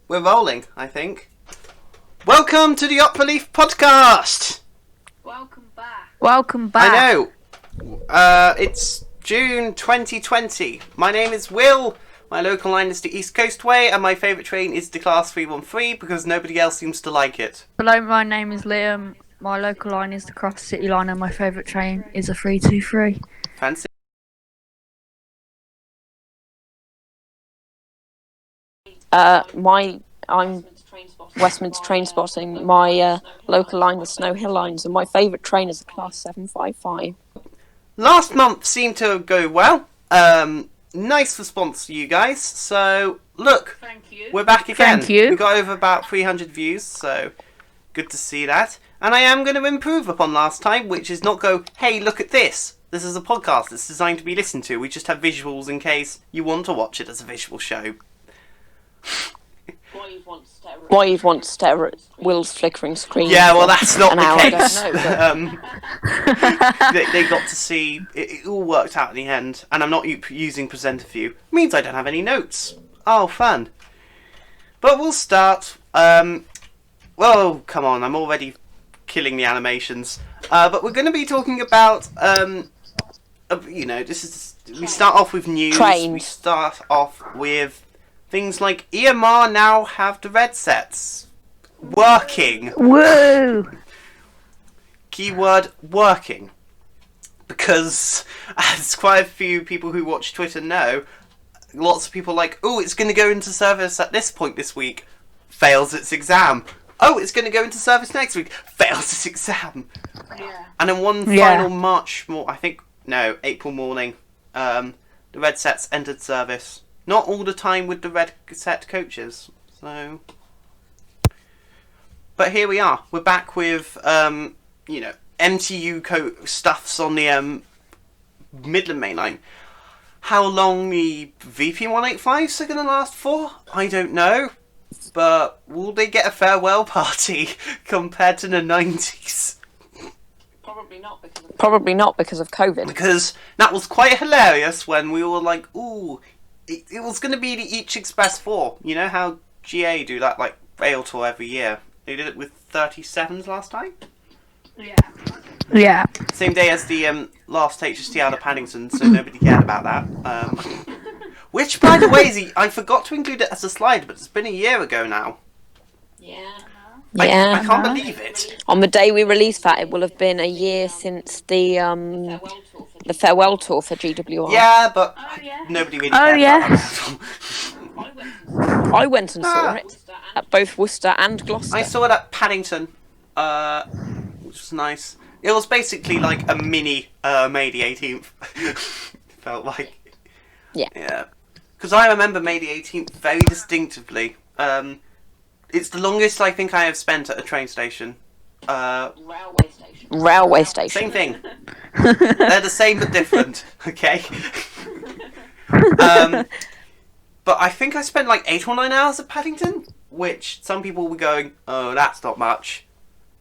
We're rolling, I think. Welcome to the Opera Leaf Podcast! Welcome back. Welcome back. I know. It's June 2020. My name is Will. My local line is the East Coast Way, and my favourite train is the Class 313 because nobody else seems to like it. Hello, my name is Liam. My local line is the Cross City line, and my favourite train is a 323. Fancy. I'm Westminster Train Spotting. My local line is Snow Hill Lines, and my favourite train is the Class 755. Last month seemed to go well. Nice response to you guys. So, look, Thank you. we're back again. Thank you. We got over about 300 views, so good to see that. And I am going to improve upon last time, which is not go, hey, look at this. This is a podcast that's designed to be listened to. We just have visuals in case you want to watch it as a visual show. Why you'd want to stare at Will's flickering screen? Yeah, well, that's not an the hour, case. I don't know, They got to see it all worked out in the end, and I'm not using presenter view. It means I don't have any notes. Oh, fun! But we'll start. Well, come on, I'm already killing the animations. But we're going to be talking about we start off with news. Trains. We start off with things like EMR now have the red sets working. Woo! Keyword working. Because, as quite a few people who watch Twitter know, lots of people are like, oh, it's going to go into service at this point this week. Fails its exam. Oh, it's going to go into service next week. Fails its exam. Yeah. And then one final April morning, the red sets entered service. Not all the time with the red set coaches. So, but here we are. We're back with, MTU stuffs on the Midland Main Line. How long the VP185s are going to last for? I don't know. But will they get a farewell party compared to the 90s? Probably not because of COVID. Because that was quite hilarious when we were like, ooh, it was going to be the Each Express 4. You know how GA do that, like, rail tour every year? They did it with 37s last time? Yeah. Yeah. Same day as the last HST out of Paddington, so nobody cared about that. Which, by the way, I forgot to include it as a slide, but it's been a year ago now. Yeah. I Yeah. can't believe it. On the day we released that, it will have been a year since the farewell tour for GWR. Yeah, but Oh, yeah. nobody really Oh, cared yes. about that. I went and saw it at both Worcester and Gloucester. I saw it at Paddington, which was nice. It was basically like a mini May the 18th. Felt like. Yeah. Yeah. Because I remember May the 18th very distinctively. It's the longest I think I have spent at a train station. Railway station. Same thing. They're the same but different, okay? But I think I spent like 8 or 9 hours at Paddington, which some people were going, oh, that's not much.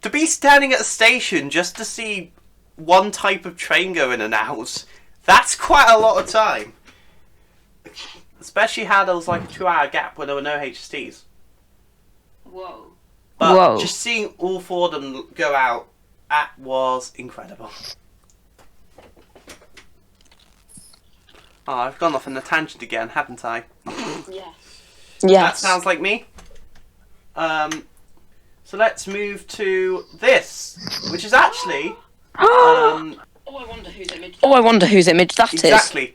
To be standing at a station just to see one type of train go in and out, that's quite a lot of time. Especially how there was like a 2-hour gap when there were no HSTs. Whoa. But just seeing all 4 of them go out, that was incredible. Oh, I've gone off on a tangent again, haven't I? Yes. That sounds like me. So let's move to this, which is actually... Oh, I wonder whose image that is. Exactly.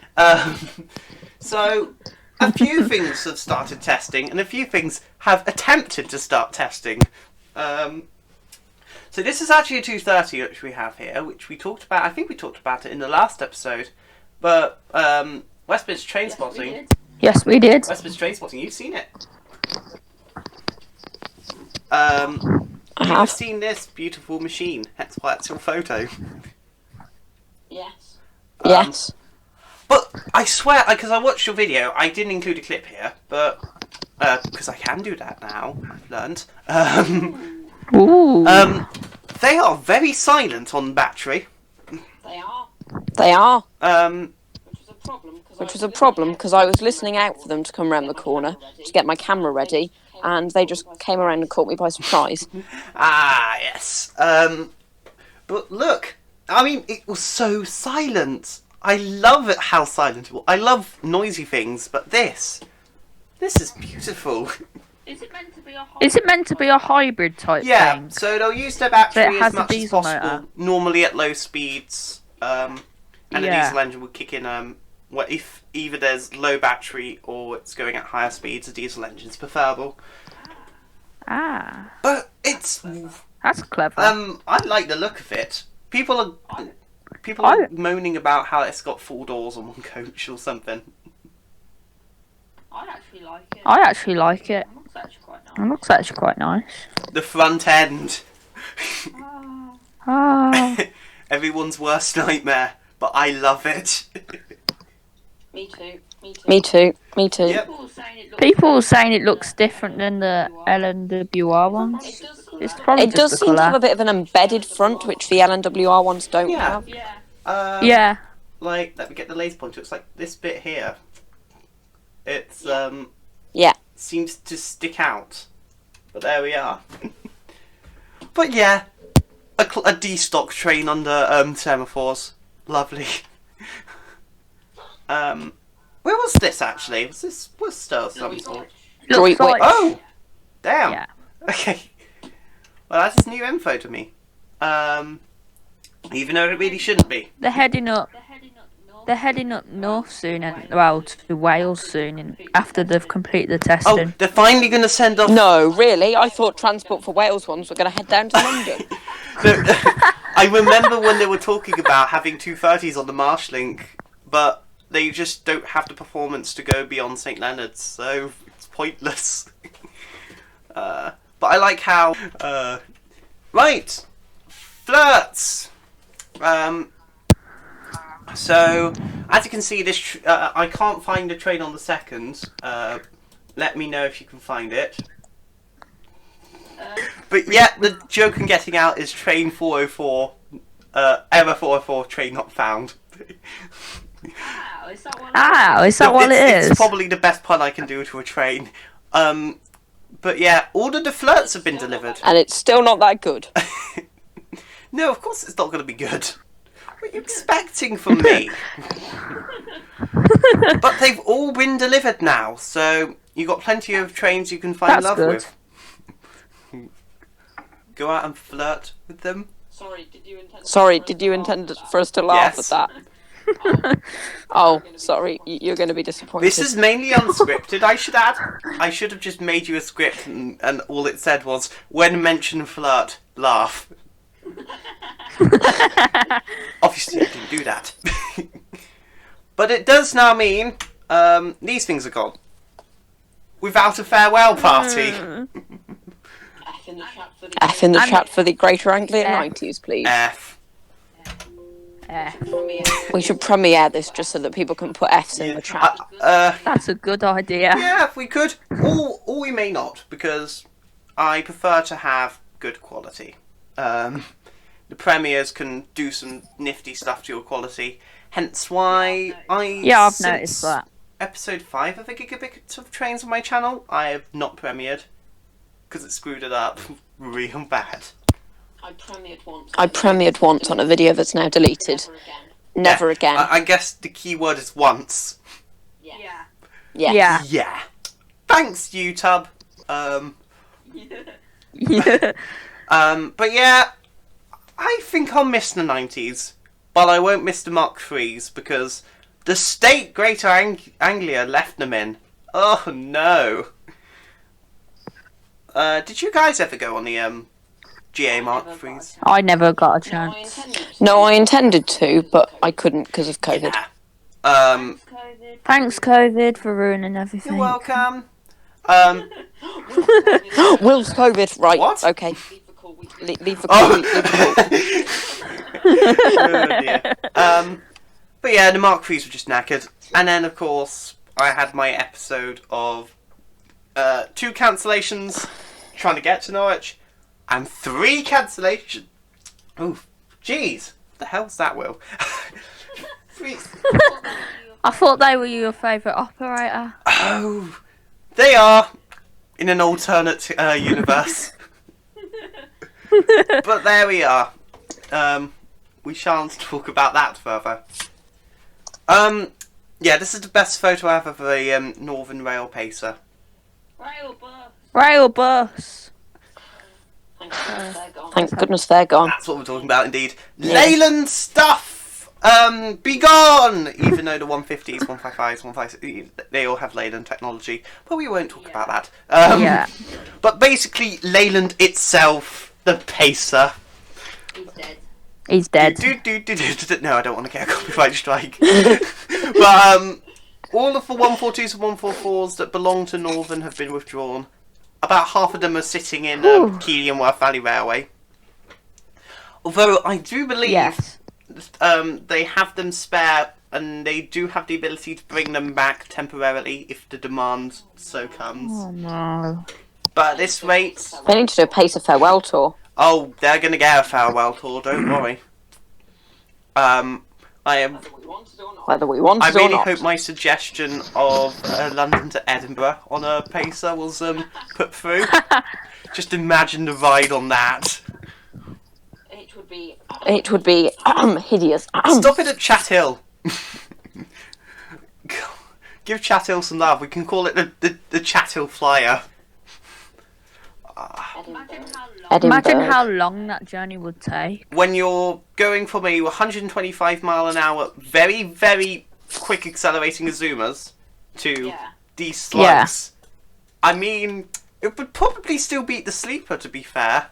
So, a few things have started testing, and a few things have attempted to start testing. So this is actually a 230 which we have here, which we talked about. I think we talked about it in the last episode. But Westminster Train Spotting. Yes, we did. Westminster Train Spotting. You've seen it. I You've have. seen this beautiful machine. That's why it's your photo. Yes. Um, Yes. But I swear, because I watched your video, I didn't include a clip here, but because I can do that now, I've learned. Ooh. They are very silent on battery. They are. Which is a problem because which was a problem because I was listening out for them to come around the corner to get my camera ready, and they just came around and caught me by surprise. Ah, yes. But look, I mean, it was so silent. I love it how silent it was. I love noisy things, but this is beautiful. Is it meant to be a Is it meant to be a hybrid type Yeah, thing? so they'll use their battery So it as has a much as diesel possible, motor? normally at low speeds, and the Yeah. diesel engine would kick in, well, if either there's low battery or it's going at higher speeds, a diesel engine's preferable. Ah, But it's, that's clever. I like the look of it. People are moaning about how it's got 4 doors on one coach or something. I actually like it. I actually like it. It looks actually quite It nice. looks actually quite nice. The front end. Ah. Ah, Everyone's worst nightmare, but I love it. Me too. Me too. Me too. Yep. people were saying it looks different than the LNWR ones. It's probably It does just the seem to have colour. a bit of an embedded front, which the LNWR ones don't Yeah. have. Yeah. Yeah, Like, let me get the laser pointer. It's like this bit here. It's, Yeah. seems to stick out. But there we are. But yeah, a D-stock train under semaphores. Lovely. Where was this actually? Was this Worcester or some sort? looks Droidwich. like. Oh! Damn. Yeah. Okay. Well, that's new info to me. Even though it really shouldn't be. They're heading up. They're heading up north soon, and well, to Wales soon, and after they've completed the Oh, testing. they're finally going to send off... No, really? I thought Transport for Wales ones were going to head down to London. No, I remember when they were talking about having 230s on the Marshlink, but they just don't have the performance to go beyond St Leonard's, so it's pointless. But I like how... right! Flirts! So, as you can see, this I can't find the train on the second. Let me know if you can find it. But yeah, the joke I'm getting out is train 404, error 404, train not found. Wow, is that what Is that what it is? It's probably the best pun I can do to a train. But yeah, all of the flirts have been delivered. And it's still not that good. No, of course it's not going to be good. What are you expecting from me? But they've all been delivered now, so you got plenty of trains you can find That's love good. with. Go out and flirt with them. Sorry, Did you intend for us to laugh Yes. at that? Oh, sorry. You're going to be disappointed. This is mainly unscripted, I should add. I should have just made you a script and all it said was, when mentioned flirt, laugh. Obviously I didn't do that. But it does now mean these things are gone. Without a farewell party. F in the And- chat for the Greater Anglia F. 90s, please. F. We should premiere this just so that people can put Fs in the chat. That's a good idea. Yeah, if we could. Or we may not, because I prefer to have good quality. The premieres can do some nifty stuff to your quality. Hence why Yeah, I've since noticed that. Episode 5 of a Gigabit of Trains on my channel, I have not premiered. Because it screwed it up real bad. I premiered once on a video that's now deleted. Never Yeah, again. I guess the key word is once. Yeah. Yeah. Yeah. Yeah. Thanks, YouTube. Yeah. But yeah, I think I'll miss the 90s, but I won't miss the Mark III's because the state Greater Anglia left them in. Oh no. Did you guys ever go on the GA Mark III's? I never got a chance. No, I intended to, but I couldn't because of COVID. Yeah. Thanks, COVID, for ruining everything. You're welcome. Will's COVID. Right. What? Okay. Leave the call. Oh. Leave the call. Oh dear. But yeah, the Mark III's were just knackered. And then, of course, I had my episode of 2 cancellations trying to get to Norwich, and 3 cancellations. Oh, jeez. What the hell's that, Will? 3. I thought they were your favourite operator. Oh, they are in an alternate universe. But there we are. We shan't talk about that further. Yeah, this is the best photo I have of a Northern Rail pacer. Rail bus. Rail bus. Thank goodness they're gone. Thank goodness they're gone. That's what we're talking about, indeed. Yeah. Leyland stuff! Be gone! Even though the 150s, 155s, 156, they all have Leyland technology. But we won't talk about that. Yeah. But basically, Leyland itself, the pacer. He's dead. He's dead. No, I don't want to get a copyright strike. But all of the 142s and 144s that belong to Northern have been withdrawn. About half of them are sitting in Keighley and Worth Valley Railway. Although I do believe Yes. they have them spare, and they do have the ability to bring them back temporarily if the demand so comes. Oh no. But at this rate, They need to do a Pacer farewell tour. oh, they're going to get a farewell tour, don't worry. I am. Whether we want it or not. Whether we want I it or really not. hope my suggestion of London to Edinburgh on a pacer was put through. Just imagine the ride on that. It would be. It would be hideous. Stop it at Chat Hill. Give Chat Hill some love. We can call it the Chat Hill Flyer. Edinburgh. Imagine how long that journey would take. When you're going from a 125 mile an hour, very, very quick accelerating Azumas to Yeah. these slugs, I mean, it would probably still beat the sleeper, to be fair.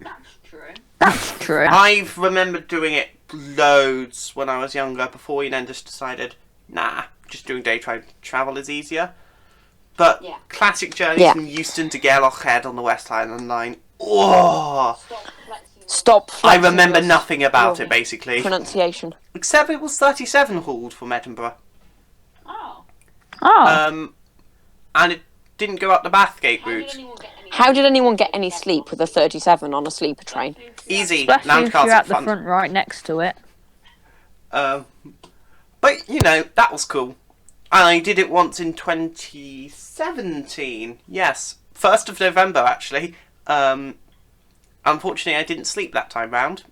That's true. That's true. I've remembered doing it loads when I was younger before we then just decided, nah, just doing daytime travel is easier. But Yeah. classic journeys Yeah. from Euston to Gairloch Head on the West Highland Line. Oh, Stop. I flexing remember your- nothing about your it basically, Pronunciation. except it was 37 hauled from Edinburgh. Oh. Oh. And it didn't go up the Bathgate How did route. anyone get any? How did anyone get any sleep with a 37 on a sleeper train? Easy, Especially if Landcars you're at the fun. front right next to it. But you know, that was cool. I did it once in 2017. Yes, 1st of November actually. Unfortunately, I didn't sleep that time round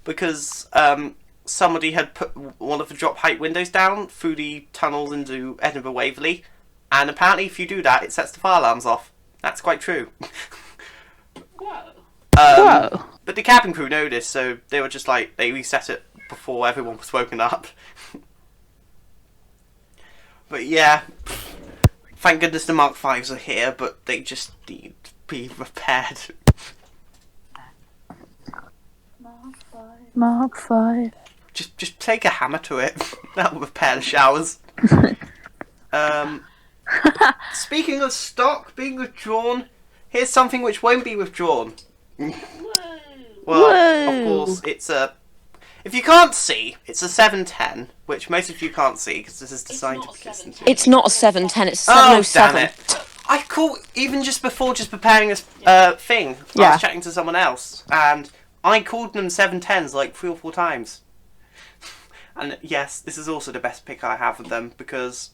because somebody had put one of the drop height windows down through the tunnels into Edinburgh Waverley, and apparently, if you do that, it sets the fire alarms off. That's quite true. Whoa. Whoa. But the cabin crew noticed, so they were just like, they reset it before everyone was woken up. But yeah, thank goodness the Mark Vs are here, but they just need to be repaired. Mark 5. Just take a hammer to it. That will repair the showers. Speaking of stock being withdrawn, here's something which won't be withdrawn. Whoa. Well, Whoa. of course, it's a... If you can't see, it's a 710, which most of you can't see because this is designed not to listen to. 710. It's not a 710, it's a Oh, 707. damn it. I call, even just before just preparing this thing, I Yeah. was chatting to someone else, and I called them 710s like 3 or 4 times. And yes, this is also the best pick I have of them, because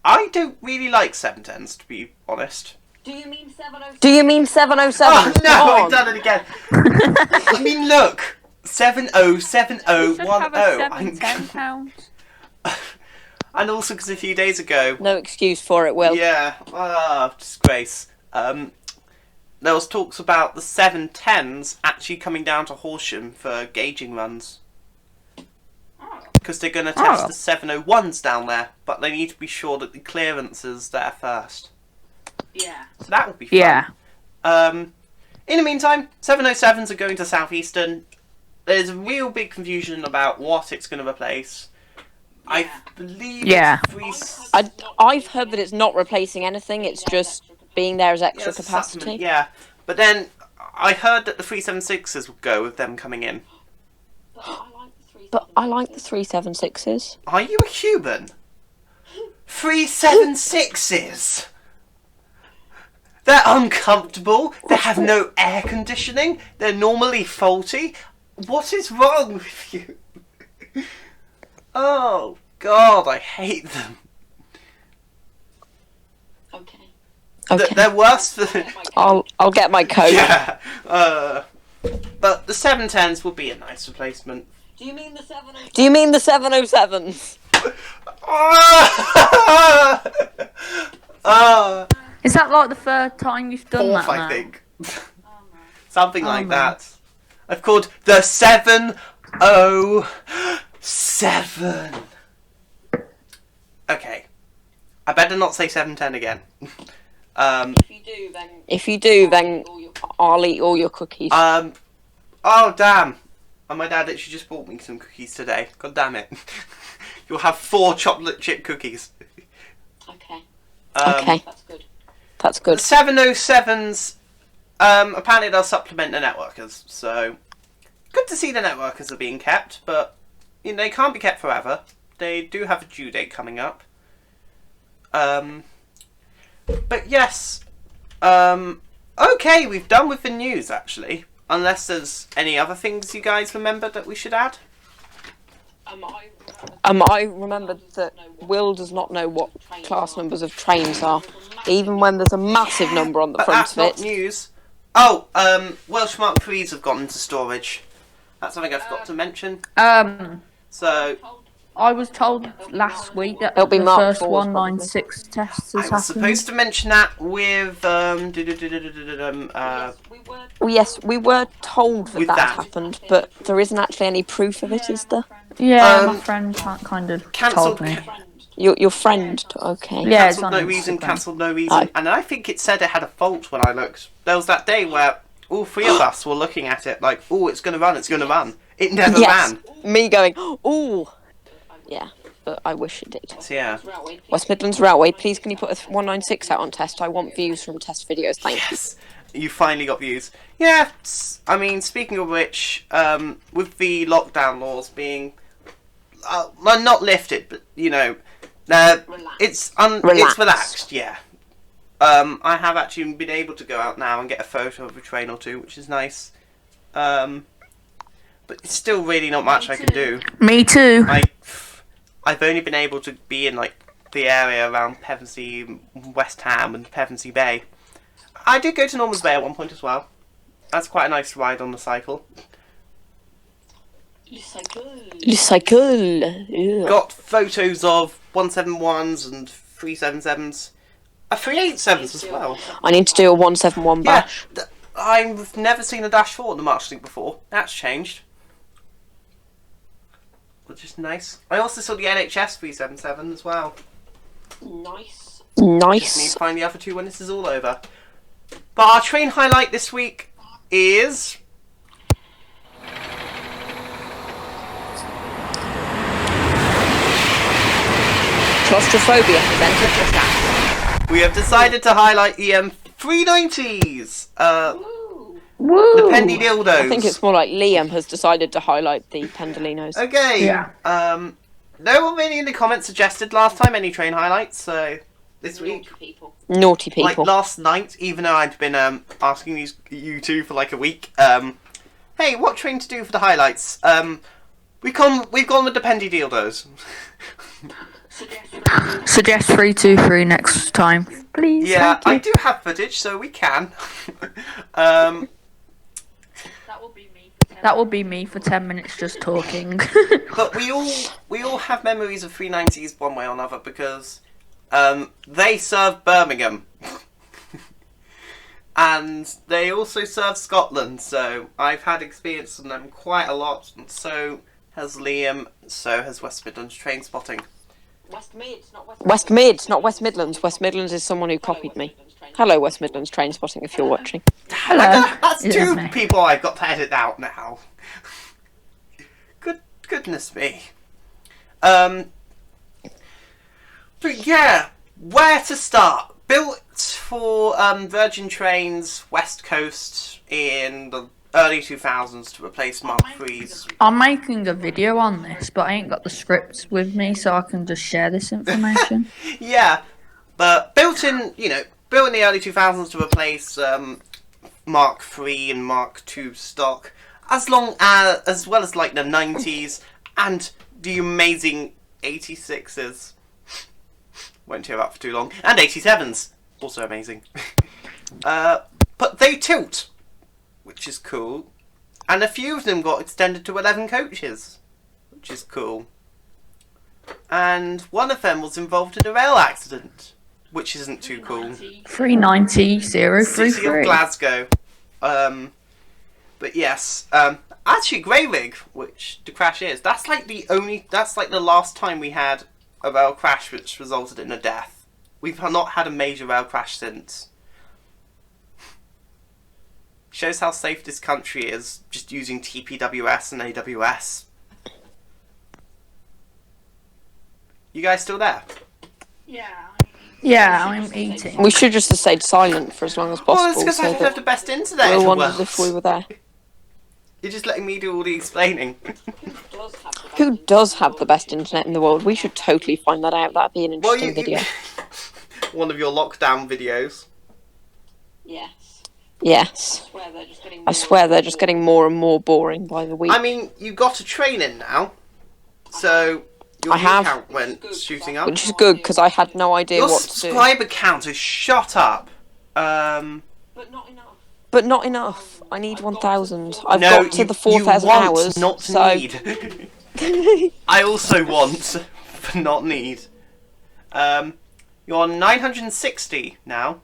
I don't really like 710s, to be honest. Do you mean 707? Do you mean 707? Oh no, Come I've on. done it again. I mean, look, 707010. Should have a 710 pounds. And also because a few days ago, No excuse for it, Will. yeah, disgrace. There was talks about the 710s actually coming down to Horsham for gauging runs. Oh. Because they're going to test Oh. the 701s down there, but they need to be sure that the clearance is there first. Yeah. So that would be fun. Yeah. In the meantime, 707s are going to Southeastern. There's real big confusion about what it's going to replace. I Yeah. believe Yeah. it's three... I've heard that it's not replacing anything, it's just being there as extra it's a capacity. supplement, yeah, but then I heard that the 376s would go with them coming in. But I like the 3. But I like the 376s. Are you a Cuban? 376s! They're uncomfortable, they have no air conditioning, they're normally faulty. What is wrong with you? Oh, God, I hate them. Okay. Okay. They're worse than... I'll get my code. Yeah. But the 710s would be a nice replacement. Do you mean the 707? Do you mean the 707s? Is that like the third time you've done Fourth, that I now? think. Oh, no. Something Oh, like no. that. I've called the 707. Okay. I better not say 710 again. If you do, then I'll eat all your cookies. Oh, damn. And my dad actually just bought me some cookies today. God damn it. You'll have 4 chocolate chip cookies. Okay. Okay. That's good. That's The good. 707s, apparently they'll supplement the networkers, so good to see the networkers are being kept, but you know, they can't be kept forever. They do have a due date coming up. But yes, okay, we've done with the news actually. Unless there's any other things you guys remember that we should add. I remembered that Will does not know what class numbers of trains are, even when there's a massive number on the But front that's of not it. news. Oh, Welsh Mark 3s have gone into storage. That's something I forgot to mention. So, I was told last week that It'll be the Mark first 4s 196 tests I has was happened. supposed to mention that with Yes, we were told With that that. happened, but there isn't actually any proof of it, is there? Yeah, my Um, friend kind of cancelled. told me. Your friend? Okay. Yeah, it's Cancelled on no reason, Instagram. cancelled no reason. And I think it said it had a fault when I looked. There was that day where all 3 of us were looking at it like, oh, it's going to run, it's going to run. It never Yes. ran. Me going, ooh. Yeah, but I wish it did. So yeah. West Midlands Railway, please can you put a 196 out on test? I want views from test videos, thank you. Yes. You finally got views. Yeah, I mean, speaking of which, with the lockdown laws being well, not lifted, but you know, it's relaxed. Yeah. I have actually been able to go out now and get a photo of a train or two, which is nice. But it's still really not much I can do. Me too. I've only been able to be in like the area around Pevensey, West Ham, and Pevensey Bay. I did go to Norman's Bay at one point as well. That's quite a nice ride on the cycle. Le cycle. Ugh. Got photos of 171s and 377s. 387s as well. I need to do a 171 Yeah, bash. I've never seen a Dash 4 at the March Link before. That's changed. Which is nice. I also saw the NHS 377 as well. Nice. Just need Nice. to find the other 2 when this is all over. But our train highlight this week is... Claustrophobia has entered the chat. We have decided to highlight the 390s. Woo! The Pendy Dildos. I think it's more like Liam has decided to highlight the Pendolinos. Okay. Yeah. No one really in the comments suggested last time any train highlights, so this week, People. Naughty like people. last night, even though I'd been asking you two for like a week, hey, what train to do for the highlights? We've gone with the Pendy Dildos. Suggest 323 next time, please. Yeah, thank I you. do have footage, so we can. Um, That will be me. That will be me for 10 minutes just talking. but we all have memories of 390s one way or another because they serve Birmingham. And they also serve Scotland, so I've had experience on them quite a lot, and so has Liam, so has West Midlands Train Spotting. West Mids, not West. West Mids, not West Midlands. West Midlands is someone who copied me. Hello, West Midlands Train Spotting, if you're watching. Hello. That's It is 2 me. people I've got to edit out now. Goodness me. But yeah, where to start? Built for Virgin Trains West Coast in the early 2000s to replace Mark III's. I'm making a video on this, but I ain't got the scripts with me, so I can just share this information. Yeah, but built in the early 2000s to replace Mark III and Mark II stock, as well as like the 90s and the amazing 86s. Won't hear that for too long. And 87s. Also amazing. But they tilt, which is cool. And a few of them got extended to 11 coaches, which is cool. And one of them was involved in a rail accident, which isn't too cool. 390 City of 033. Glasgow. But yes, actually Grey Rig, which the crash is, that's like the last time we had a rail crash which resulted in a death. We've not had a major rail crash since. Shows how safe this country is, just using TPWS and AWS. You guys still there? Yeah. Yeah, I'm eating. We should just have stayed silent for as long as Well, it's possible. because I So have that the best internet we in all the wondered world. if we were there. You're just letting me do all the explaining. Who does have the best internet in the world? We should totally find that out. That'd be an Well, interesting video. One of your lockdown videos. Yes. Yes. I swear they're just getting more and more boring by the week. I mean, you got a train in now, so your I view have. count went shooting up. Which is good, because I had no idea Your what to do. subscriber count has shot up. But not enough. But not enough. I need 1,000. I've No, got to you- the 4,000 you want, hours. not so need. I also want, but not need. You're on 960 now.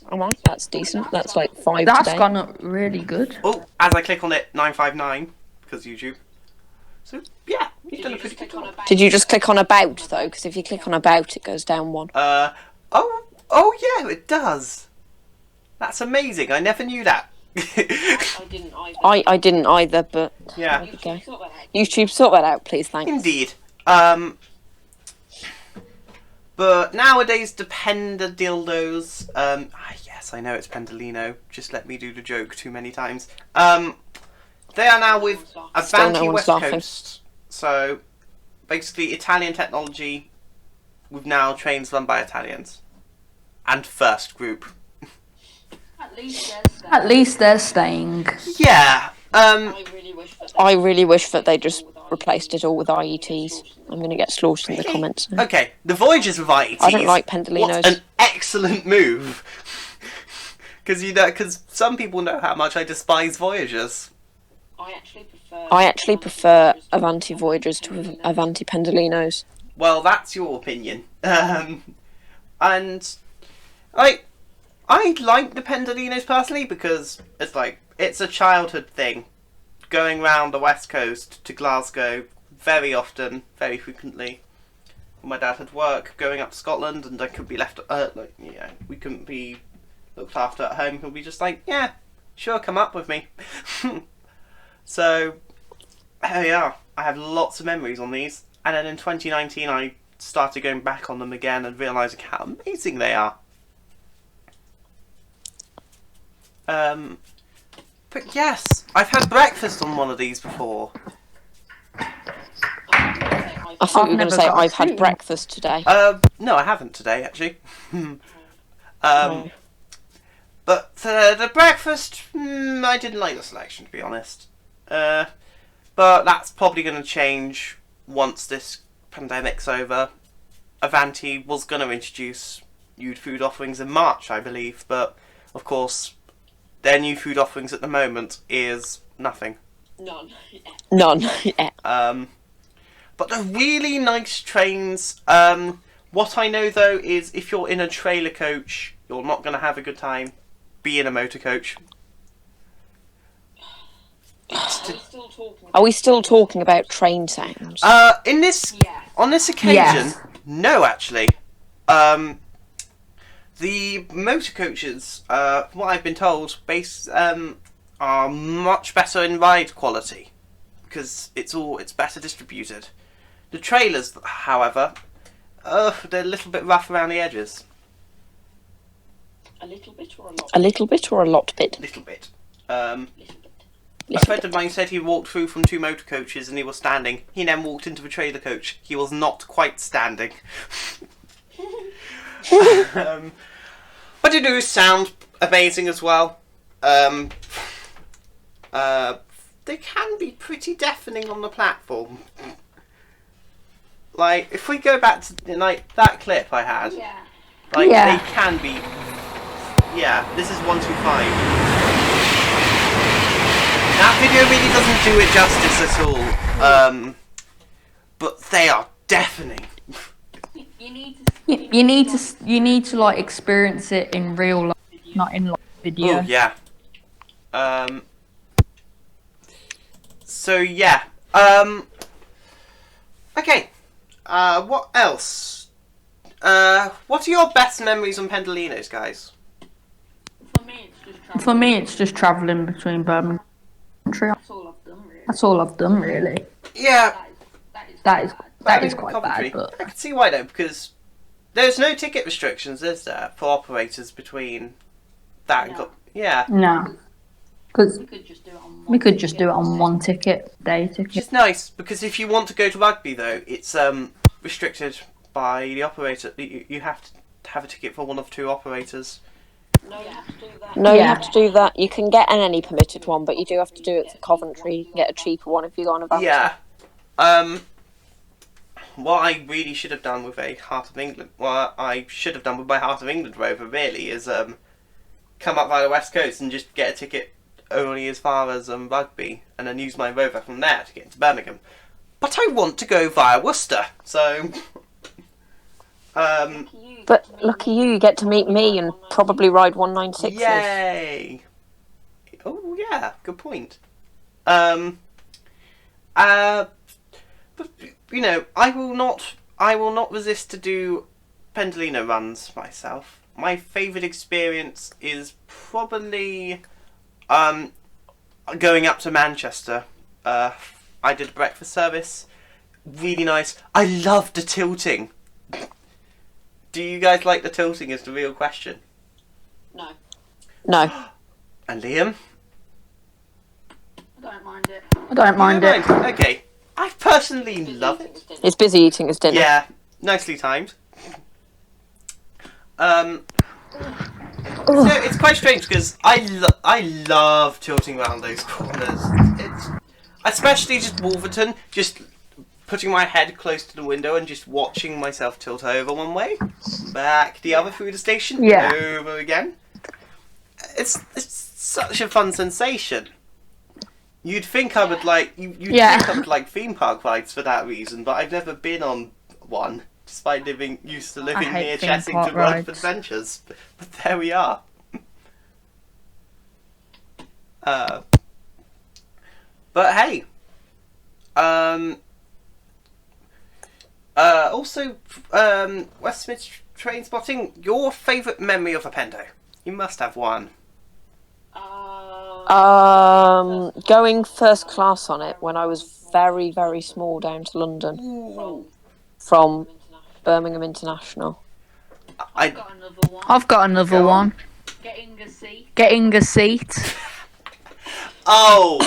Alright, that's decent. That's like 5 That's today. gone up really good. Oh, as I click on it, 959 because YouTube. So yeah, you've done a pretty good job. Did you just click on about though? Because if you click on about, it goes down 1. Oh yeah, it does. That's amazing. I never knew that. I didn't either. I didn't either, but Yeah. there we go. YouTube, sort that out, please. Thanks. Indeed. But nowadays, the Penda dildos. Yes, I know it's Pendolino. Just let me do the joke too many times. They are now with Still Avanti no one's West laughing. Coast. So, basically, Italian technology with now trains run by Italians. And First Group. At least they're staying. Yeah. I really wish that they just replaced it all with IETs. I'm going to get slaughtered in the comments. Okay, the Voyagers with IETs. I don't like Pendolinos. What an excellent move. Because some people know how much I despise Voyagers. I actually prefer Avanti Voyagers to Avanti Pendolinos. Well, that's your opinion. And I like the Pendolinos personally because it's a childhood thing. Going round the west coast to Glasgow very often, very frequently. When my dad had work going up to Scotland and I could be left, we couldn't be looked after at home. He'll be just like, yeah, sure, come up with me. So, here we are. I have lots of memories on these. And then in 2019 I started going back on them again and realising how amazing they are. But yes, I've had breakfast on one of these before. I thought you were going never to say, got a I've had tea. breakfast today. No, I haven't today, actually. Oh. But the breakfast, I didn't like the selection, to be honest. But that's probably going to change once this pandemic's over. Avanti was going to introduce new food offerings in March, I believe, but of course, their new food offerings at the moment is nothing. None. Yeah. But they're really nice trains. What I know though is if you're in a trailer coach, you're not going to have a good time. Be in a motor coach. Are we still talking about train sounds? On this occasion, Yes. no, actually. The motor coaches, from what I've been told, are much better in ride quality because it's better distributed. The trailers, however, they're a little bit rough around the edges. A little bit or a lot? A little bit or a lot bit? Little bit. Little bit. A Little friend of mine said he walked through from 2 motor coaches and he was standing. He then walked into the trailer coach. He was not quite standing. But they do sound amazing as well. They can be pretty deafening on the platform. Like, if we go back to like that clip I had, Yeah. like Yeah. they can be. Yeah, this is 125. That video really doesn't do it justice at all. But they are deafening. You need to. You need to like experience it in real life, not in like video. Oh yeah. So yeah. Okay. What else? What are your best memories on Pendolinos, guys? For me, it's just travel. For me, it's just travelling between Birmingham and Montreal. That's all I've done, really. That's all I've done, really. Yeah. That is Birmingham, quite Coventry. bad, but I can see why though, because there's no ticket restrictions, is there, for operators between that and No. yeah. no, because We could just do it on. we could just do it on one ticket, day Which ticket. is nice, because if you want to go to rugby though, it's restricted by the operator. You have to have a ticket for one of two operators. No, you have to do that. No, you Yeah. have to do that. You can get an any permitted one, but you do have to do it for Coventry. You can get a cheaper one if you go on a van. Yeah. What I really should have done with a Heart of England, what I should have done with my Heart of England rover really is come up via the West Coast and just get a ticket only as far as Rugby, and then use my rover from there to get into Birmingham. But I want to go via Worcester, so But lucky you, you get to meet me and probably ride 196s. yay! Oh yeah, good point. But you know, I will not resist to do Pendolino runs myself. My favourite experience is probably going up to Manchester. I did a breakfast service, really nice. I loved the tilting. Do you guys like the tilting? Is the real question. No, No. And Liam? I don't mind it. I don't mind You it. don't mind? Okay, I personally love it. It's busy eating his dinner. Yeah, nicely timed. So it's quite strange because I love tilting around those corners. It's especially just Wolverton, just putting my head close to the window and just watching myself tilt over one way, back the other through the station, Yeah. over again. It's such a fun sensation. You'd think I would like Yeah. think I would like theme park rides for that reason, but I've never been on one, despite used to living hate near theme Chessington park Road rides. for Adventures. But there we are. But hey, also, Westminster train spotting. Your favourite memory of a Pendo? You must have one. Going first class on it when I was very, very small down to London from Birmingham International. I've got another one. I've got another Go on. one. Getting a seat. Getting a seat. Oh,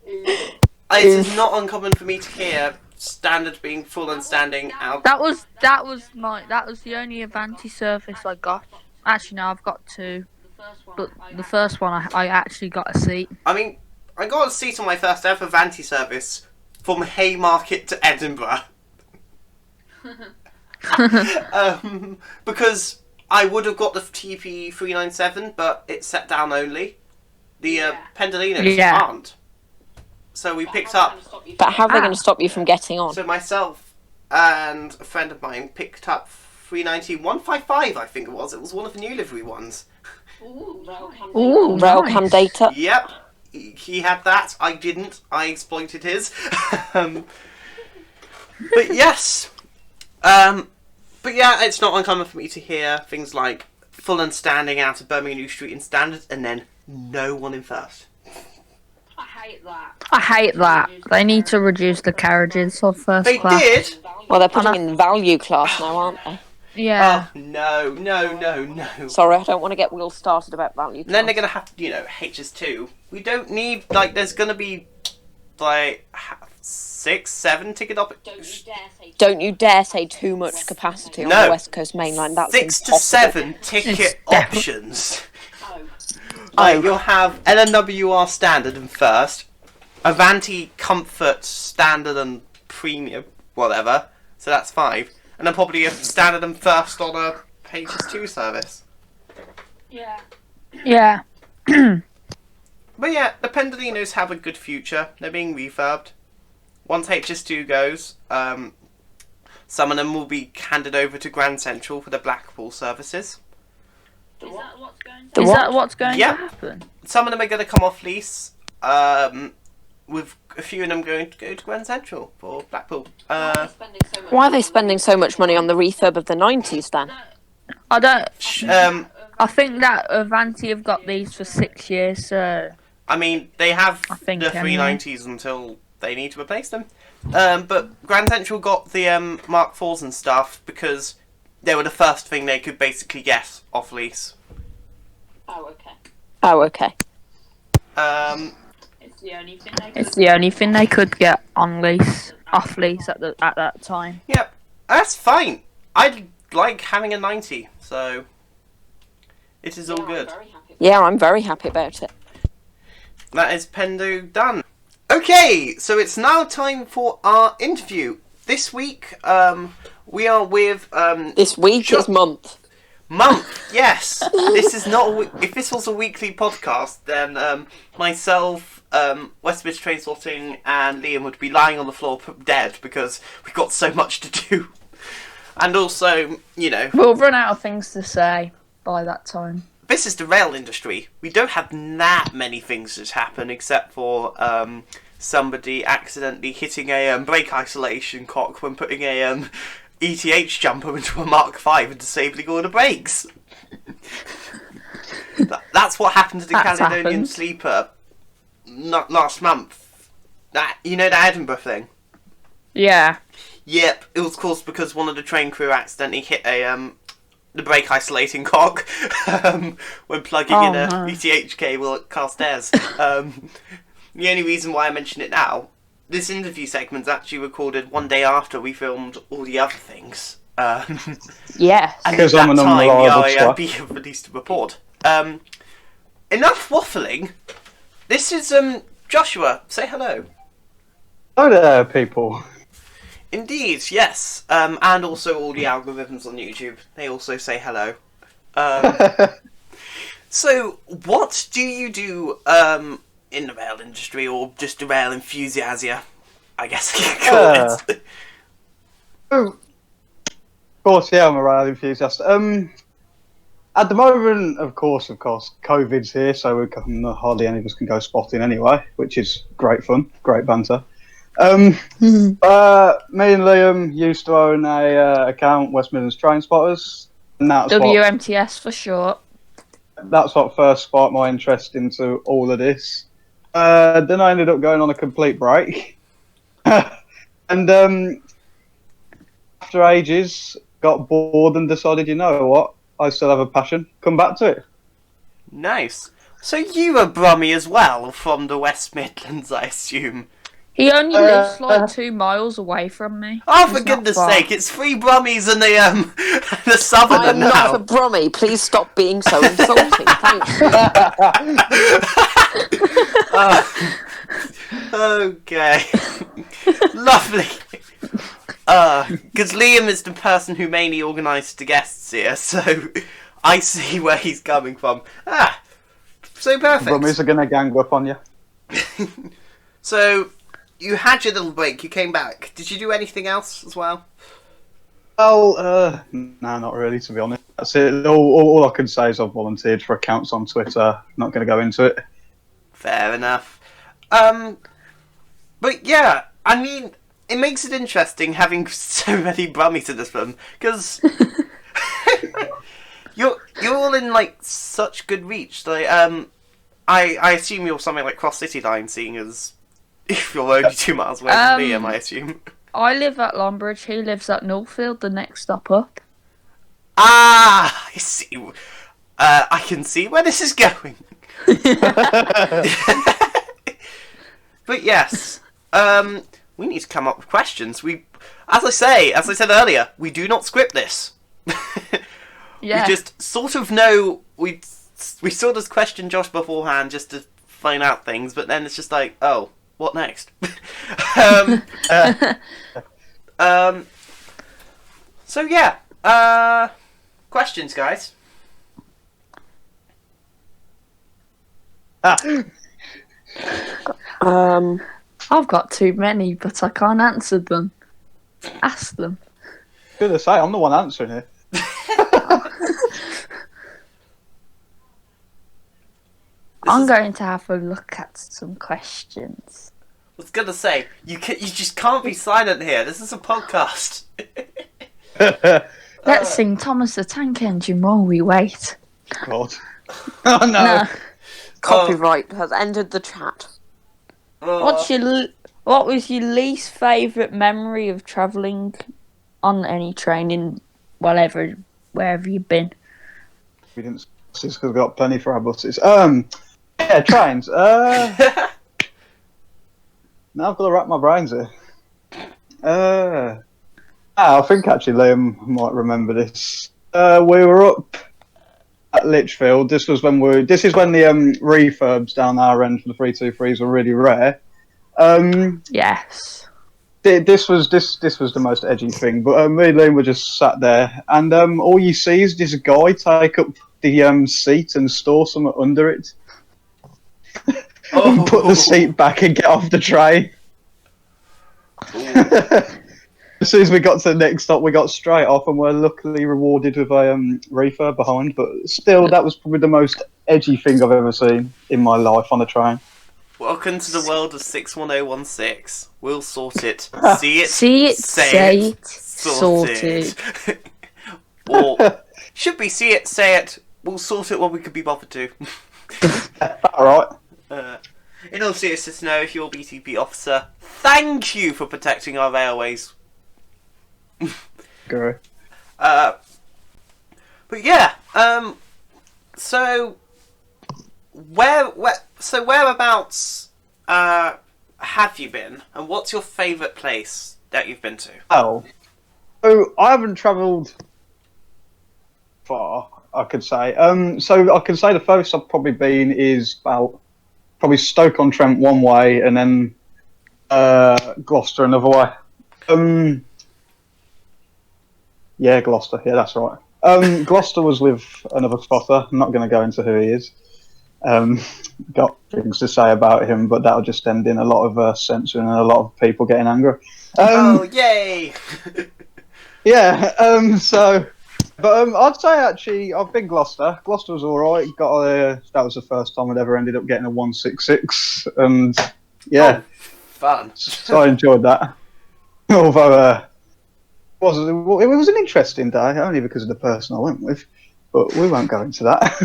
it is not uncommon for me to hear standard being full and standing out. That was the only Avanti service I got. Actually, no, I've got two. The first one. But the first one, I actually got a seat. I mean, I got a seat on my first ever Vanti service from Haymarket to Edinburgh. Because I would have got the TP 397, but it's set down only. The Pendolinos Yeah. aren't. So we picked up. But how are they going to stop you from getting on? So myself and a friend of mine picked up 390 155, I think it was. It was one of the new livery ones. Ooh, railcam. Ooh, Railcam nice. data. Yep, he had that. I didn't. I exploited his. But yes, but yeah, it's not uncommon for me to hear things like full and standing out of Birmingham New Street in standard, and then no one in first. I hate that. I hate that. They need to reduce the carriages of first They class. did. Well, they're putting in value class now, aren't they? Yeah. Oh no. Sorry, I don't want to get wheels started about value And then they're class. gonna have, HS2. We don't need there's gonna be like 6, 7 ticket options. Don't you dare say. Don't you dare say too much capacity on No. the West Coast Main Line. That's 6 to impossible. 7 ticket It's definitely- options. Oh. Like you'll have LNWR standard and first, Avanti Comfort standard and premium, whatever, So that's 5. And then probably a standard and first on a HS2 service. Yeah. Yeah. But yeah, the Pendolinos have a good future. They're being refurbed. Once HS2 goes, some of them will be handed over to Grand Central for the Blackpool services. Is that what's going Is that what's going Yep. to happen? Some of them are going to come off lease, with a few of them going to go to Grand Central for Blackpool. Why are they spending so much money on the refurb of the 90s then? I don't. I I think that Avanti have got these for 6 years, so mean, they have I think the anyway. 390s until they need to replace them. But Grand Central got the Mark IVs and stuff because they were the first thing they could basically get off lease. Oh, okay. Oh, okay. It's the only thing they it's the only thing they could get on lease, off lease at that time. Yep, that's fine. I like having a 90, so it is all good. Yeah, I'm very happy about it. That is Pendo done. Okay, so it's now time for our interview. This week, we are with This week is month. Month. Yes, this is not. If this was a weekly podcast, then myself, Westminster Train Spotting, and Liam would be lying on the floor dead because we've got so much to do. And also, you know, We'll run out of things to say by that time. this is the rail industry. We don't have that many things that happen except for somebody accidentally hitting a brake isolation cock when putting a ETH jumper into a Mark V and disabling all the brakes. That's what happened to the That's Caledonian happened. Sleeper last month. You know, the Edinburgh thing? Yeah. Yep, it was caused because one of the train crew accidentally hit the brake isolating cock when plugging in a no. ETH cable at Carstairs. The only reason why I mention it now, this interview segment's actually recorded one day after we filmed all the other things. Yes. And Because at I'm that an time, unreliable the twat. IRB have released a report. Enough waffling. This is Joshua. Say hello. Hello there, people. Indeed, yes. And also all the algorithms on YouTube. They also say hello. So, what do you do in the rail industry, or just the rail enthusiasia, I guess you could call it? Of course, yeah, I'm a rail enthusiast. At the moment, of course, COVID's here, so hardly any of us can go spotting anyway, which is great fun, great banter. Me and Liam used to own a account, West Midlands Train Spotters, and WMTS for short. that's what first sparked my interest into all of this. Then I ended up going on a complete break, and after ages, got bored and decided, you know what, I still have a passion. Come back to it. Nice. So you are Brummy as well, from the West Midlands, I assume. He only lives like 2 miles away from me. Oh, He's for not goodness far. sake, it's 3 Brummies and the the Southerner I am now. not a brummie. Please stop being so insulting. Thank you. Okay. Lovely. Because Liam is the person who mainly organised the guests here, so I see where he's coming from. So perfect. Brummies are going to gang up on you. So, you had your little break, you came back. Did you do anything else as well? Well, no, not really, to be honest. That's it. All I can say is I've volunteered for accounts on Twitter. Not going to go into it. Fair enough. But yeah, I mean, it makes it interesting having so many Brummies in this film, because you're all in like such good reach. Like, I assume you're something like Cross City Line, seeing as if you're only 2 miles away from Liam, I assume. I live at Longbridge. He lives at Northfield, the next stop up. Ah, I see. I can see where this is going. But yes, we need to come up with questions. As I said earlier, we do not script this. Yeah. We just sort of know. We sort of question Josh beforehand just to find out things, but then it's just like, oh, what next? So yeah, questions, guys. I've got too many, but I can't answer them. Ask them. Gonna say I'm the one answering it. I'm going to have a look at some questions. I was gonna say you just can't be silent here. This is a podcast. Let's sing Thomas the Tank Engine while we wait. God. Oh no. No. Copyright has ended the chat. What was your least favourite memory of travelling on any train in wherever you've been? We didn't because we've got plenty for our buses. Yeah, trains. Now I've got to wrap my brains here. I think actually Liam might remember this. We were up at Lichfield. This is when the refurbs down our end for the 323s were really rare. Yes. This was the most edgy thing. But me and Liam were just sat there, and all you see is this guy take up the seat and store something under it. And put the seat back and get off the train. As soon as we got to the next stop, we got straight off and were luckily rewarded with a refurb behind. But still, that was probably the most edgy thing I've ever seen in my life on a train. Welcome to the world of 61016. We'll sort it. See it. Say it. Sorted. Or should be see it, say it. We'll sort it when we could be bothered to. Alright. In all seriousness, no, if you're a BTP officer, thank you for protecting our railways. Go. But yeah, so whereabouts have you been, and what's your favourite place that you've been to? Oh, so I haven't travelled far, I could say. So I can say the furthest I've probably been is about probably Stoke-on-Trent one way, and then Gloucester another way. Yeah, Gloucester. Yeah, that's right. Gloucester was with another spotter. I'm not going to go into who he is. Got things to say about him, but that'll just end in a lot of censoring and a lot of people getting angry. Oh, yay! Yeah. But I'd say actually I've been Gloucester. Gloucester was all right. That was the first time I'd ever ended up getting a 166, and yeah, fun. So I enjoyed that. Although it was an interesting day, only because of the person I went with. But we won't go into that.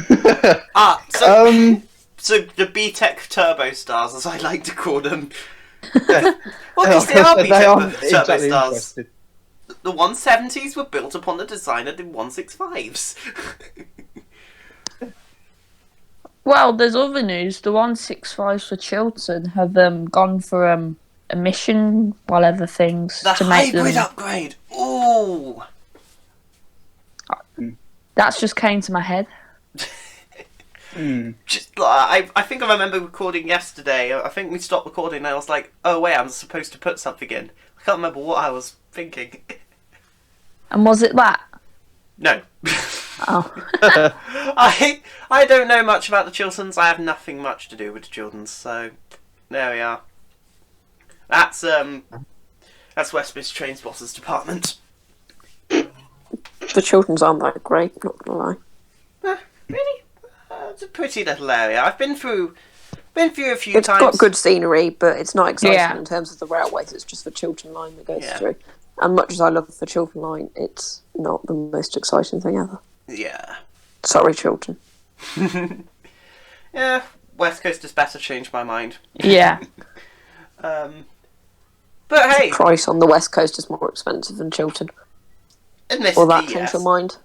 So the B-Tech Turbo Stars, as I like to call them. Yeah. Well, at least they are B-Tech Turbo exactly Stars. interested. The 170s were built upon the design of the 165s. Well, there's other news. The 165s for Chiltern have gone for emission whatever things The to make hybrid them. upgrade. Ooh. That's just came to my head. Just, I think I remember recording yesterday. I think we stopped recording and I was like, oh wait, I'm supposed to put something in. I can't remember what I was thinking. And was it that? No. Oh. I don't know much about the Chilterns. I have nothing much to do with the Chilterns, so there we are. That's Westminster Train Spotters Department. The children's aren't that great, not gonna lie. Really? It's a pretty little area. I've been through a few It's times. got good scenery, but it's not exciting Yeah. in terms of the railways. It's just the Chiltern line that goes Yeah. through. And much as I love the Chiltern line, it's not the most exciting thing ever. Yeah. Sorry, Chiltern. Yeah, West Coast is better, changed my mind. Yeah. But hey, Price on the West Coast is more expensive than Chiltern. admittedly, Will that change yes. your mind?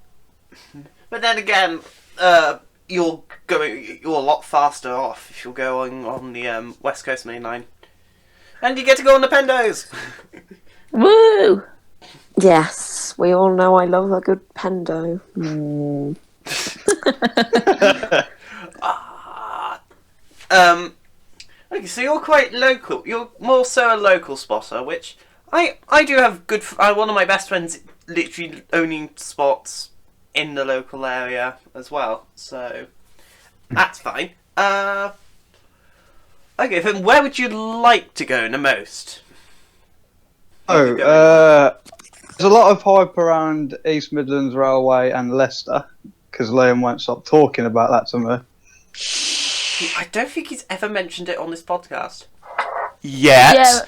But then again, you're a lot faster off if you're going on the West Coast main line. And you get to go on the Pendos! Woo! Yes, we all know I love a good Pendo. Okay, so you're quite local. You're more so a local spotter, which I do have good... one of my best friends literally owning spots in the local area as well, so that's fine. Okay, then where would you like to go the most? There's a lot of hype around East Midlands Railway and Leicester, because Liam won't stop talking about that to me. I don't think he's ever mentioned it on this podcast. Yet. Yeah.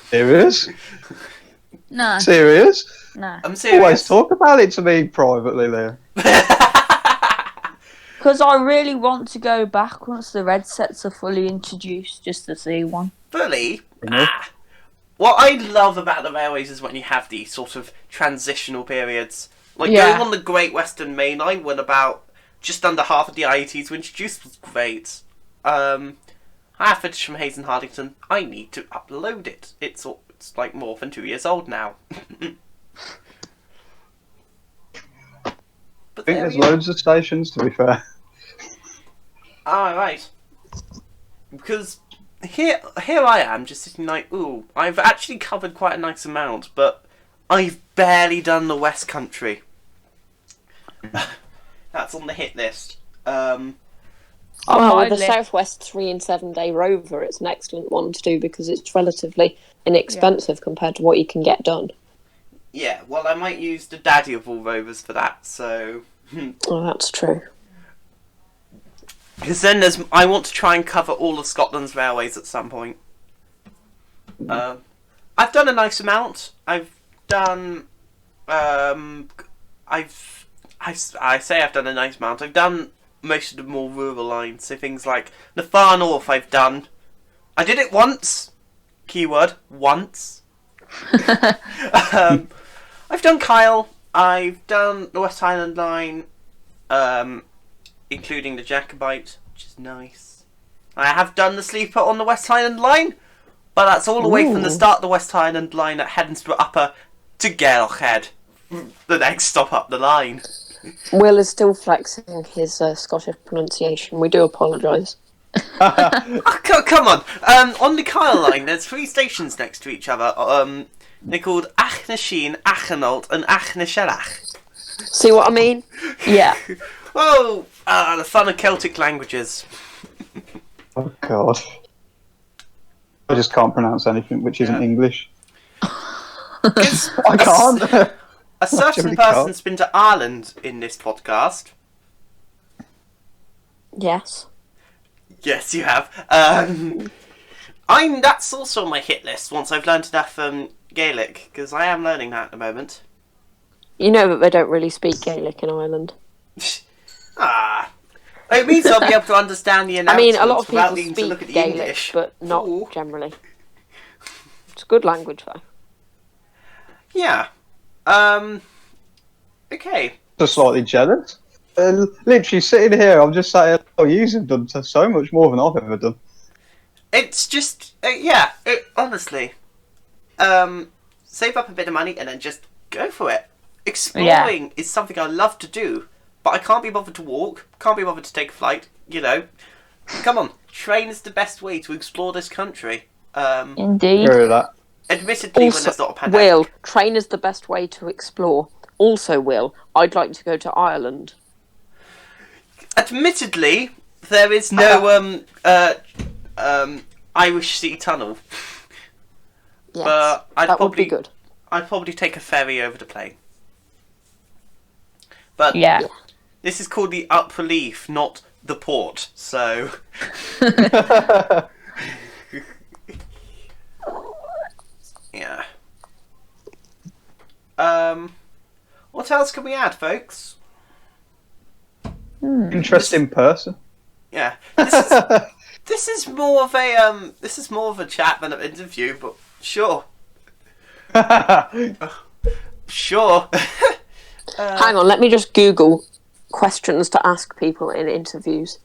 Serious? No. Serious? No. I'm serious. Always talk about it to me privately, Liam. Because I really want to go back once the red sets are fully introduced, just to see one. Fully? Mhm. What I love about the railways is when you have these sort of transitional periods. Like Yeah. going on the Great Western Main Line when about just under half of the IETs were introduced was great. I have footage from Hayes and Hardington. I need to upload it. It's like more than 2 years old now. I But think there there's we are. loads of stations, to be fair. Right. Because here I am, just sitting like, ooh, I've actually covered quite a nice amount, but I've barely done the West Country. That's on the hit list. On Well, my with the list- Southwest 3 and 7 day rover, it's an excellent one to do because it's relatively inexpensive compared to what you can get done. Yeah, well, I might use the daddy of all rovers for that, so... Oh, that's true. Because then I want to try and cover all of Scotland's railways at some point. I've done a nice amount. I've done... I say I've done a nice amount. I've done most of the more rural lines, so things like the far north I've done. I did it once. Keyword, once. I've done Kyle. I've done the West Highland line, including the Jacobite, which is nice. I have done the sleeper on the West Highland line, but that's all the way from the start of the West Highland line at Hedensborough Upper to Gaelhead, the next stop up the line. Will is still flexing his Scottish pronunciation. We do apologise. Oh, come on! On the Kyle line, there's 3 stations next to each other. They're called Achnasheen, Achenolt, and Achnashellach. See what I mean? Yeah. Whoa! The fun of Celtic languages. Oh, God. I just can't pronounce anything which isn't English. I can't. A certain really person's been to Ireland in this podcast. Yes. Yes, you have. That's also on my hit list once I've learned enough Gaelic, because I am learning that at the moment. You know that they don't really speak Gaelic in Ireland. It means I'll be able to understand the I announcements mean, a lot of without people needing to look at speak the Gaelic, English. but not Ooh. generally. It's a good language, though. Yeah. Okay. Just slightly jealous. Literally sitting here, I'm just sat here. You've done so much more than I've ever done. It's just, honestly, save up a bit of money and then just go for it. Exploring is something I love to do, but I can't be bothered to walk, can't be bothered to take a flight, you know. Come on, train is the best way to explore this country. Indeed. Hear that? Admittedly, when Also, there's not a pandemic. Will, train is the best way to explore. Also, Will, I'd like to go to Ireland. Admittedly, there is no Irish Sea Tunnel. Yes, But that would be good. I'd probably take a ferry over the plane. But Yeah. this is called the Up Relief, not the port. So yeah. What else can we add, folks? Interesting person. Yeah. This is more of a chat than an interview, but sure. Sure. Hang on, let me just Google questions to ask people in interviews.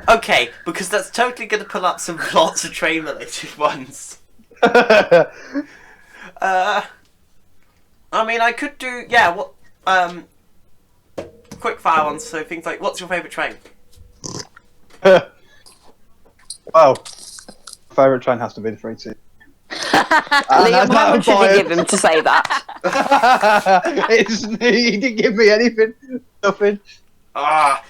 Okay, because that's totally going to pull up some lots of train related ones. I mean, I could do, quick fire ones, so things like, what's your favourite train? Well, favourite train has to be the 3-2. Liam, how much did you give him to say that? He didn't give me anything. Nothing. Oh,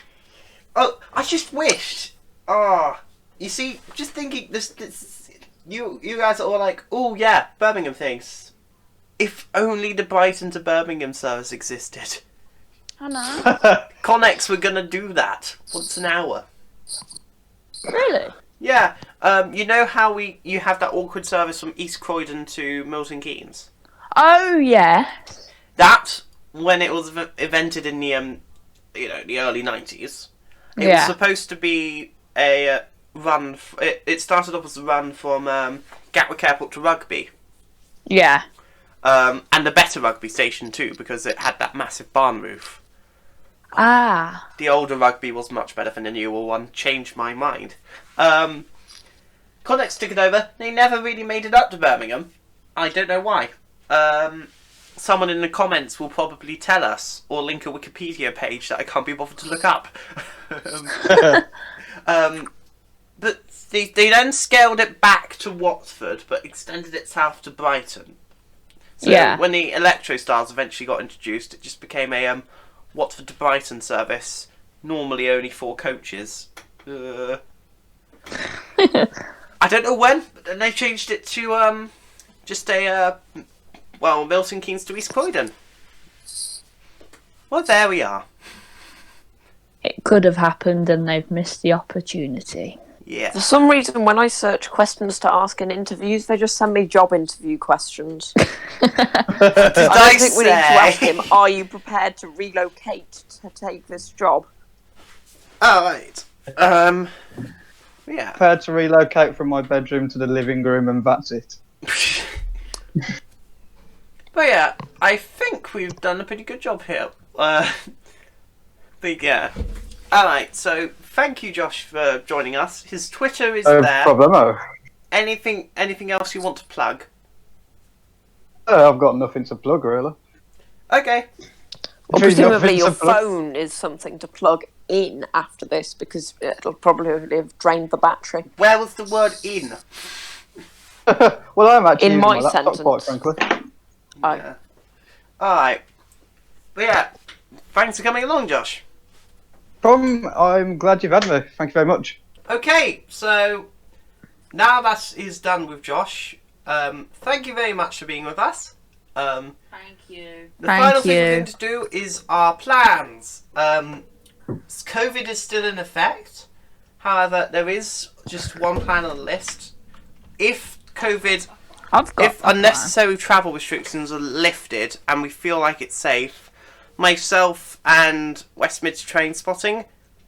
I just wished. You see, just thinking this. You guys are all like, oh yeah, Birmingham things. If only the Brighton to Birmingham service existed. I know. Connex were gonna do that once an hour. Really? Yeah. You know how you have that awkward service from East Croydon to Milton Keynes? Oh yeah. That, when it was invented in the the early 90s, it was Yeah. supposed to be a run. It started off as a run from Gatwick Airport to Rugby, Yeah. and a better Rugby station too because it had that massive barn roof. Ah. The older Rugby was much better than the newer one. Changed my mind. Connex took it over. They never really made it up to Birmingham. I don't know why. Someone in the comments will probably tell us, or link a Wikipedia page that I can't be bothered to look up. But they then scaled it back to Watford, but extended it south to Brighton. So Yeah. when the Electrostars eventually got introduced, it just became a Watford to Brighton service. Normally only 4 coaches. I don't know when, but then they changed it to just a Milton Keynes to East Croydon. Well, there we are. It could have happened and they've missed the opportunity. Yeah. For some reason, when I search questions to ask in interviews, they just send me job interview questions. Did I I don't think we need to ask say? him, are you prepared to relocate to take this job? All right. Yeah. Prepared to relocate from my bedroom to the living room, and that's it. But yeah, I think we've done a pretty good job here. But yeah. Alright, so thank you, Josh, for joining us. His Twitter is No there. problemo. Anything else you want to plug? I've got nothing to plug, really. Okay. Well, There's presumably nothing your to plug. phone is something to plug in after this because it'll probably have drained the battery. Where was the word in? Well, I'm actually In using my my laptop, quite sentence. frankly. Oh. Yeah. Alright. But yeah, thanks for coming along, Josh. I'm glad you've had me. Thank you very much. Okay, so now that is done with Josh, thank you very much for being with us. Thank you. The Thank final thing we're you. going to do is our plans. COVID is still in effect. However, there is just one plan on the list. If If unnecessary travel restrictions are lifted and we feel like it's safe, myself and West Mids Train Spotting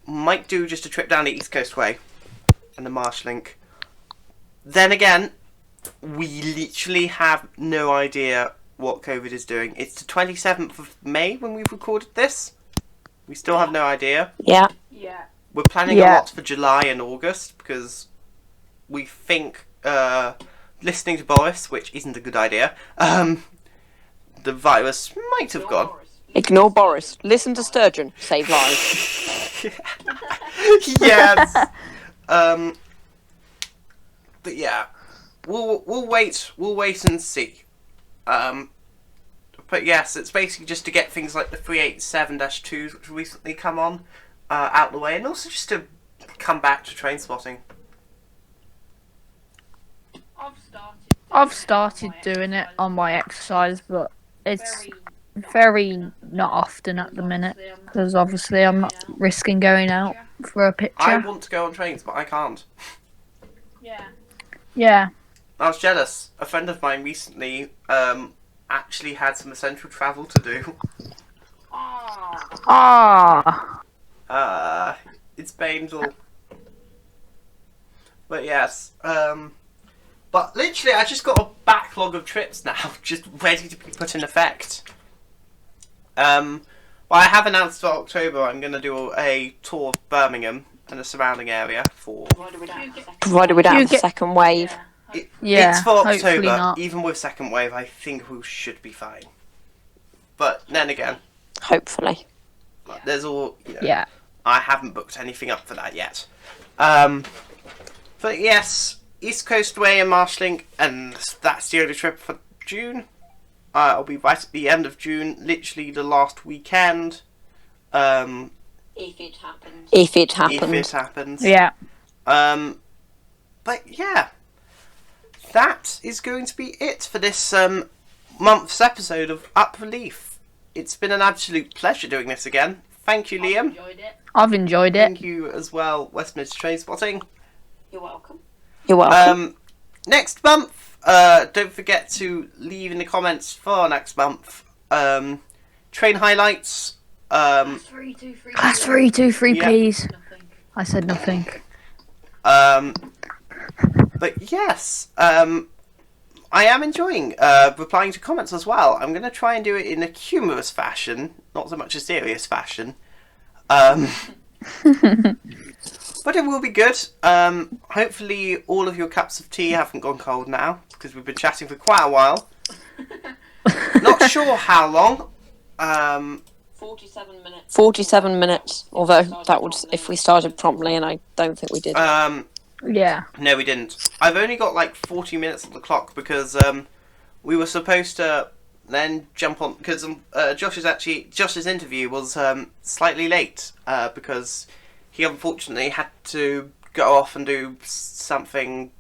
might do just a trip down the East Coast Way and the Marsh Link. Then again, we literally have no idea what COVID is doing. It's the 27th of May when we've recorded this. We still have no idea. Yeah. Yeah. We're planning a Yeah. lot for July and August because we think, listening to Boris, which isn't a good idea, the virus might have gone. Ignore Boris. Listen to Sturgeon. Save lives. Yes. But yeah, we'll wait and see. But yes, it's basically just to get things like the 387-2s, which recently come on, out the way, and also just to come back to train spotting. I've started doing it on my exercise, but it's very not often at the minute because obviously I'm not risking going out for a I picture. want to go on trains, but I can't. Yeah. Yeah. I was jealous. A friend of mine recently actually had some essential travel to do. Ah. It's painful. But yes, but literally I just got a backlog of trips now, just ready to be put in effect. Well, I have announced for October I'm going to do a tour of Birmingham and the surrounding area for... Provided we don't You have a get- second wave. Yeah, it's for hopefully October. not. Even with second wave, I think we should be fine. But then again, Hopefully. like, there's all... Yeah. I haven't booked anything up for that yet. But yes, East Coast Way and Marshlink, and that's the only trip for June. I'll be right at the end of June, literally the last weekend. If it happens. If it If it happens. happens. Yeah. But yeah, that is going to be it for this month's episode of Up Relief. It's been an absolute pleasure doing this again. Thank you, Liam. Enjoyed it. I've enjoyed it. Thank you as well, Westminster Train Spotting. You're welcome. You're welcome. Next month, don't forget to leave in the comments for next month. Train highlights. Class 3, 2, 3. Class 3, 2, 3, Yeah. please. Nothing. I said nothing. But yes, I am enjoying replying to comments as well. I'm going to try and do it in a humorous fashion, not so much a serious fashion. But it will be good. Hopefully all of your cups of tea haven't gone cold now, because we've been chatting for quite a while. Not sure how long. 47 minutes. 47 minutes, although that would if we started promptly, and I don't think we did. Yeah. No, we didn't. I've only got like 40 minutes on the clock because we were supposed to then jump on because Josh's interview was slightly late because he unfortunately had to go off and do something,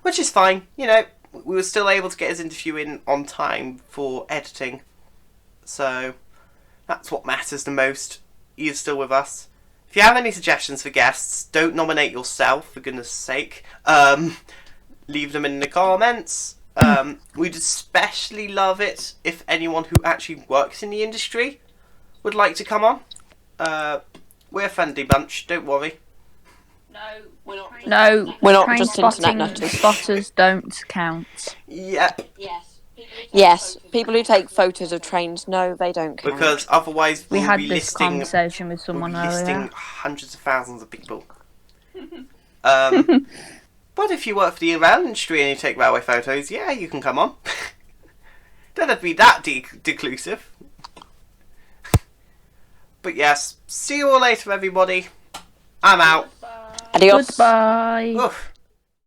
which is fine. You know, we were still able to get his interview in on time for editing, so that's what matters the most. You're still with us. If you have any suggestions for guests, don't nominate yourself, for goodness sake. Leave them in the comments. We'd especially love it if anyone who actually works in the industry would like to come on. We're a friendly bunch, don't worry. No, we're not. No, We're not train just spotting internet nutters. spotters don't count. Yep, Yes. People who take photos of trains, no, they don't count. because otherwise We we'll had be this listing, conversation with we'll someone be listing earlier. hundreds of thousands of people. But if you work for the rail industry and you take railway photos, yeah, you can come on. Don't have to be that declusive. But yes, see you all later, everybody. I'm out. Adios. Goodbye. Oof.